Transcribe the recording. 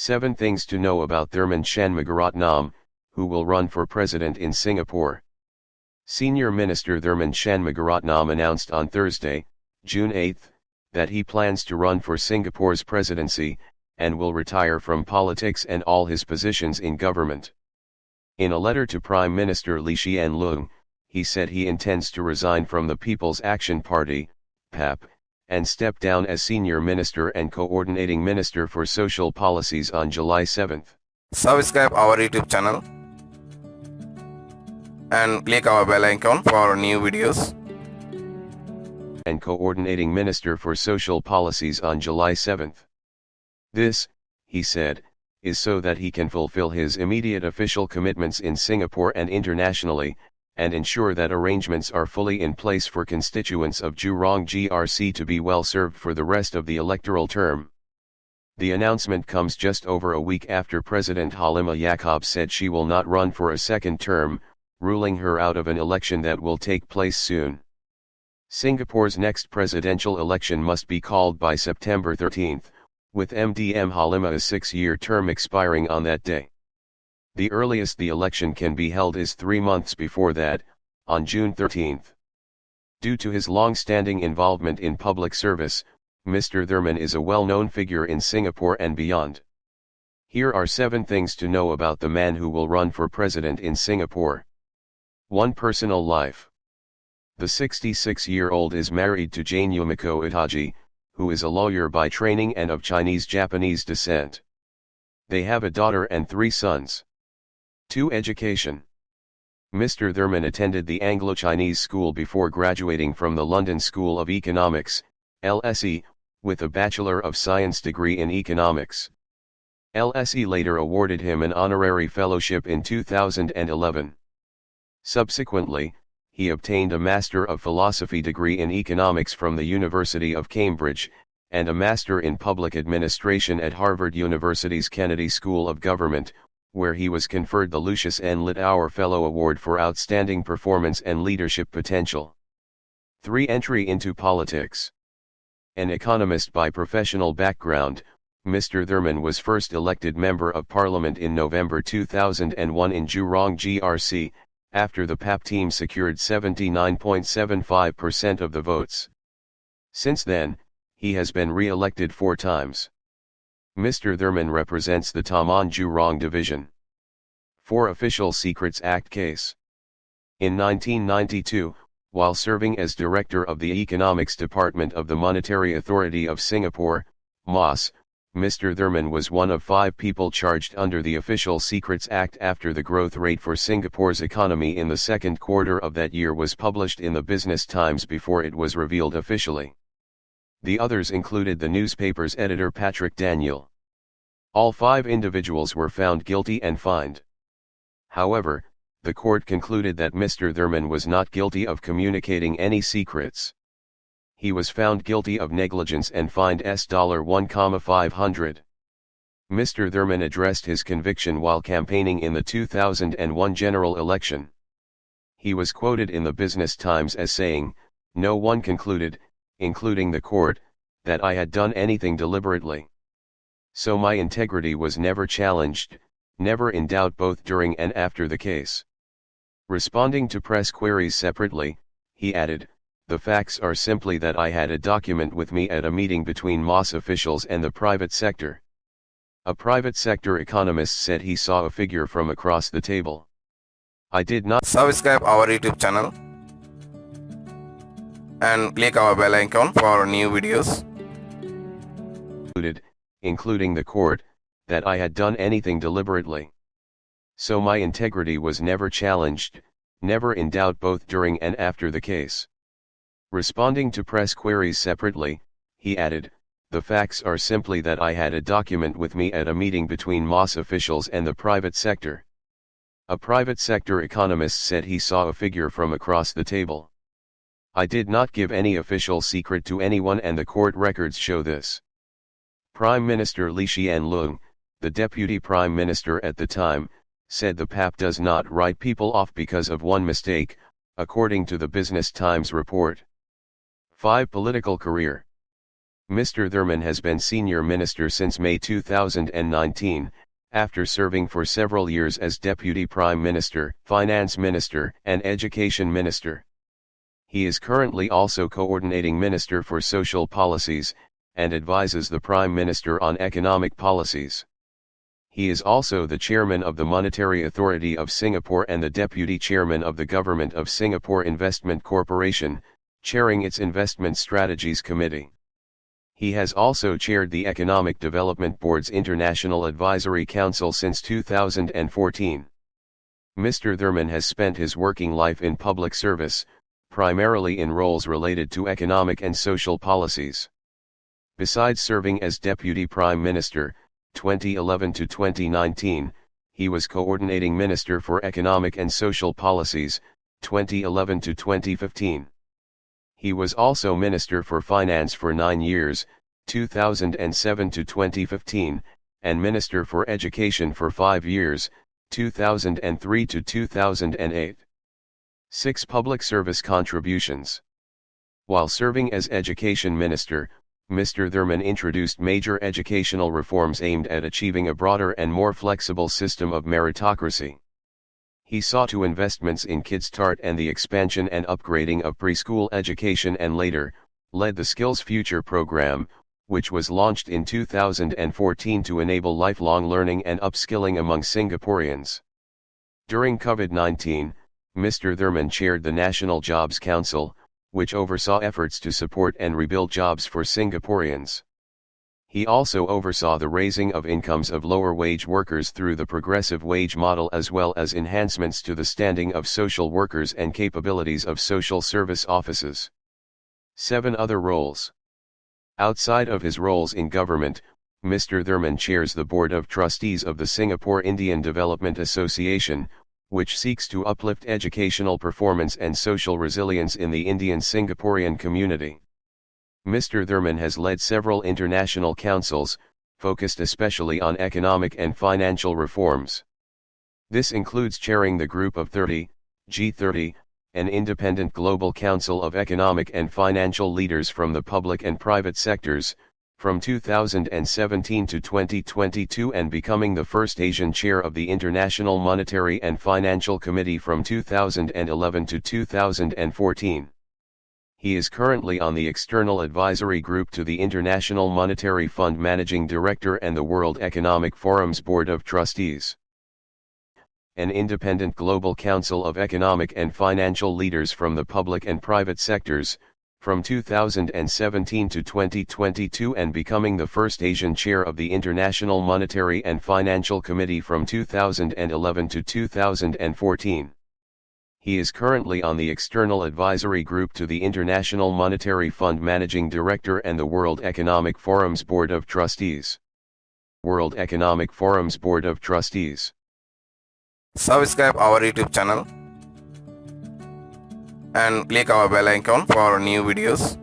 7 Things to know about Tharman Shanmugaratnam, who will run for president in Singapore. Senior Minister Tharman Shanmugaratnam announced on Thursday, June 8, that he plans to run for Singapore's presidency, and will retire from politics and all his positions in government. In a letter to Prime Minister Lee Hsien Loong, he said he intends to resign from the People's Action Party, PAP, and step down as Senior Minister and Coordinating Minister for Social Policies on July 7. Subscribe our YouTube channel and click our bell icon for new videos. And Coordinating Minister for Social Policies on July 7. This, he said, is so that he can fulfill his immediate official commitments in Singapore and internationally, and ensure that arrangements are fully in place for constituents of Jurong GRC to be well served for the rest of the electoral term. The announcement comes just over a week after President Halimah Yacob said she will not run for a second term, ruling her out of an election that will take place soon. Singapore's next presidential election must be called by September 13, with MDM Halimah's 6-year term expiring on that day. The earliest the election can be held is 3 months before that, on June 13. Due to his long-standing involvement in public service, Mr. Tharman is a well-known figure in Singapore and beyond. Here are 7 things to know about the man who will run for president in Singapore. 1. Personal life. The 66-year-old is married to Jane Yumiko Itaji, who is a lawyer by training and of Chinese-Japanese descent. They have a daughter and 3 sons. 2. Education. Mr. Tharman attended the Anglo-Chinese school before graduating from the London School of Economics, LSE, with a Bachelor of Science degree in Economics. LSE later awarded him an honorary fellowship in 2011. Subsequently, he obtained a Master of Philosophy degree in Economics from the University of Cambridge, and a Master in Public Administration at Harvard University's Kennedy School of Government, where he was conferred the Lucius N. Littauer Fellow Award for Outstanding Performance and Leadership Potential. 3. Entry into politics. An economist by professional background, Mr. Tharman was first elected Member of Parliament in November 2001 in Jurong GRC, after the PAP team secured 79.75% of the votes. Since then, he has been re-elected 4 times. Mr. Tharman represents the Taman Jurong Division. 4. Official Secrets Act case. In 1992, while serving as Director of the Economics Department of the Monetary Authority of Singapore, MAS, Mr. Tharman was one of 5 people charged under the Official Secrets Act after the growth rate for Singapore's economy in the second quarter of that year was published in the Business Times before it was revealed officially. The others included the newspaper's editor Patrick Daniel. All 5 individuals were found guilty and fined. However, the court concluded that Mr. Tharman was not guilty of communicating any secrets. He was found guilty of negligence and fined $1,500. Mr. Tharman addressed his conviction while campaigning in the 2001 general election. He was quoted in the Business Times as saying, "No one concluded, including the court, that I had done anything deliberately. So my integrity was never challenged, never in doubt both during and after the case." Responding to press queries separately, he added, "The facts are simply that I had a document with me at a meeting between MAS officials and the private sector. A private sector economist said he saw a figure from across the table. I did not." Subscribe our YouTube channel and click our bell icon for new videos. Including the court, that I had done anything deliberately. So my integrity was never challenged, never in doubt both during and after the case. Responding to press queries separately, he added, "The facts are simply that I had a document with me at a meeting between MAS officials and the private sector. A private sector economist said he saw a figure from across the table. I did not give any official secret to anyone and the court records show this." Prime Minister Lee Hsien Loong, the Deputy Prime Minister at the time, said the PAP does not write people off because of one mistake, according to the Business Times report. 5. Political career. Mr. Tharman has been Senior Minister since May 2019, after serving for several years as Deputy Prime Minister, Finance Minister, and Education Minister. He is currently also Coordinating Minister for Social Policies, and advises the Prime Minister on economic policies. He is also the Chairman of the Monetary Authority of Singapore and the Deputy Chairman of the Government of Singapore Investment Corporation, chairing its Investment Strategies Committee. He has also chaired the Economic Development Board's International Advisory Council since 2014. Mr. Tharman has spent his working life in public service, primarily in roles related to economic and social policies. Besides serving as Deputy Prime Minister, 2011 to 2019, he was Coordinating Minister for Economic and Social Policies, 2011 to 2015. He was also Minister for Finance for 9 years, 2007 to 2015, and Minister for Education for 5 years, 2003 to 2008. 6 Public Service Contributions. While serving as Education Minister, Mr. Tharman introduced major educational reforms aimed at achieving a broader and more flexible system of meritocracy. He saw to investments in Kids Start and the expansion and upgrading of preschool education, and later, led the Skills Future program, which was launched in 2014 to enable lifelong learning and upskilling among Singaporeans. During COVID-19, Mr. Tharman chaired the National Jobs Council, which oversaw efforts to support and rebuild jobs for Singaporeans. He also oversaw the raising of incomes of lower-wage workers through the progressive wage model, as well as enhancements to the standing of social workers and capabilities of social service offices. 7 Other roles. Outside of his roles in government, Mr. Tharman chairs the Board of Trustees of the Singapore Indian Development Association, which seeks to uplift educational performance and social resilience in the Indian Singaporean community. Mr. Tharman has led several international councils, focused especially on economic and financial reforms. This includes chairing the Group of 30, G30, an independent global council of economic and financial leaders from the public and private sectors, from 2017 to 2022, and becoming the first Asian chair of the International Monetary and Financial Committee from 2011 to 2014. He is currently on the External Advisory Group to the International Monetary Fund Managing Director and the World Economic Forum's Board of Trustees. An independent global council of economic and financial leaders from the public and private sectors, from 2017 to 2022, and becoming the first Asian chair of the International Monetary and Financial Committee from 2011 to 2014. He is currently on the External Advisory Group to the International Monetary Fund Managing Director and the World Economic Forum's Board of Trustees. World Economic Forum's Board of Trustees. Subscribe our YouTube channel and click our bell icon for new videos.